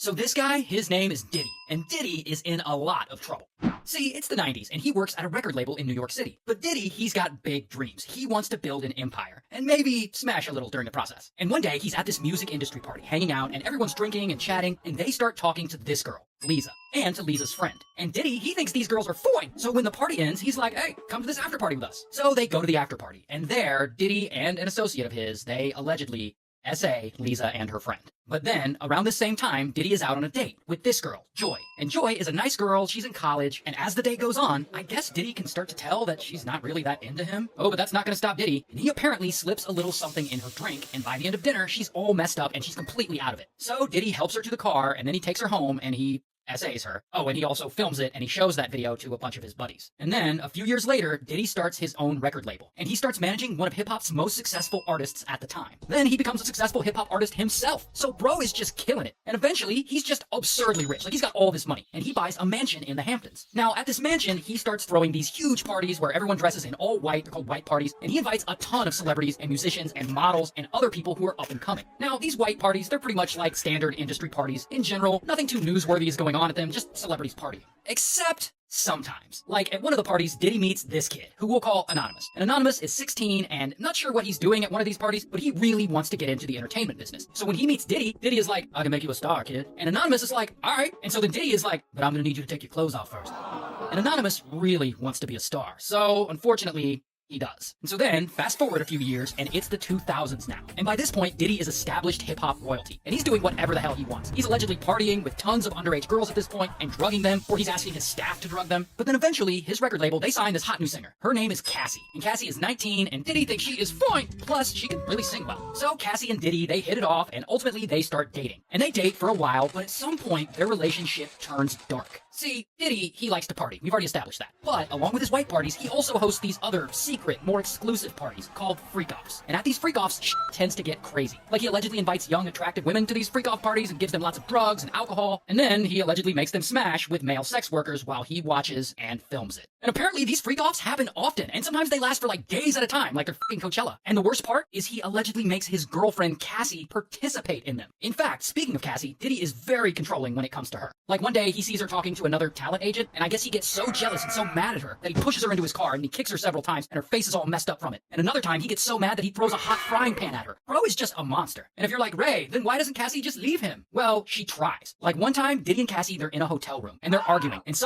So this guy, his name is Diddy, and Diddy is in a lot of trouble. See, it's the 90s, and he works at a record label in New York City. But Diddy, he's got big dreams. He wants to build an empire, and maybe smash a little during the process. And one day, he's at this music industry party, hanging out, and everyone's drinking and chatting, and they start talking to this girl, Lisa, and to Lisa's friend. And Diddy, he thinks these girls are fine. So when the party ends, he's like, hey, come to this after party with us. So they go to the after party, and there, Diddy and an associate of his, they allegedly S.A. Lisa and her friend. But then, around the same time, Diddy is out on a date with this girl, Joy. And Joy is a nice girl, she's in college, and as the day goes on, I guess Diddy can start to tell that she's not really that into him. Oh, but that's not gonna stop Diddy, and he apparently slips a little something in her drink, and by the end of dinner, she's all messed up and she's completely out of it. So Diddy helps her to the car, and then he takes her home, and he essays her. Oh, and he also films it, and he shows that video to a bunch of his buddies. And then, a few years later, Diddy starts his own record label, and he starts managing one of hip-hop's most successful artists at the time. Then he becomes a successful hip-hop artist himself, so bro is just killing it. And eventually, he's just absurdly rich. Like, he's got all this money, and he buys a mansion in the Hamptons. Now, at this mansion, he starts throwing these huge parties where everyone dresses in all white, they're called white parties, and he invites a ton of celebrities and musicians and models and other people who are up and coming. Now, these white parties, they're pretty much like standard industry parties. In general, nothing too newsworthy is going on at them, just celebrities partying. Except sometimes. Like at one of the parties, Diddy meets this kid, who we'll call Anonymous. And Anonymous is 16 and not sure what he's doing at one of these parties, but he really wants to get into the entertainment business. So when he meets Diddy, Diddy is like, I can make you a star, kid. And Anonymous is like, all right. And so then Diddy is like, but I'm gonna need you to take your clothes off first. And Anonymous really wants to be a star. So unfortunately, he does. And so then, fast forward a few years, and it's the 2000s now. And by this point, Diddy is established hip-hop royalty. And he's doing whatever the hell he wants. He's allegedly partying with tons of underage girls at this point, and drugging them, or he's asking his staff to drug them. But then eventually, his record label, they sign this hot new singer. Her name is Cassie. And Cassie is 19, and Diddy thinks she is fine. Plus, she can really sing well. So Cassie and Diddy, they hit it off, and ultimately they start dating. And they date for a while, but at some point, their relationship turns dark. See, Diddy, he likes to party. We've already established that. But along with his white parties, he also hosts these other secret, more exclusive parties called freak-offs. And at these freak-offs, shit tends to get crazy. Like he allegedly invites young, attractive women to these freak-off parties and gives them lots of drugs and alcohol. And then he allegedly makes them smash with male sex workers while he watches and films it. And apparently these freak-offs happen often, and sometimes they last for like days at a time, like they're fucking Coachella. And the worst part is he allegedly makes his girlfriend Cassie participate in them. In fact, speaking of Cassie, Diddy is very controlling when it comes to her. Like one day he sees her talking to another talent agent, and I guess he gets so jealous and so mad at her that he pushes her into his car and he kicks her several times and her face is all messed up from it. And another time he gets so mad that he throws a hot frying pan at her. Bro is just a monster. And if you're like, Ray, then why doesn't Cassie just leave him? Well, she tries. Like one time, Diddy and Cassie, they're in a hotel room and they're arguing, and suddenly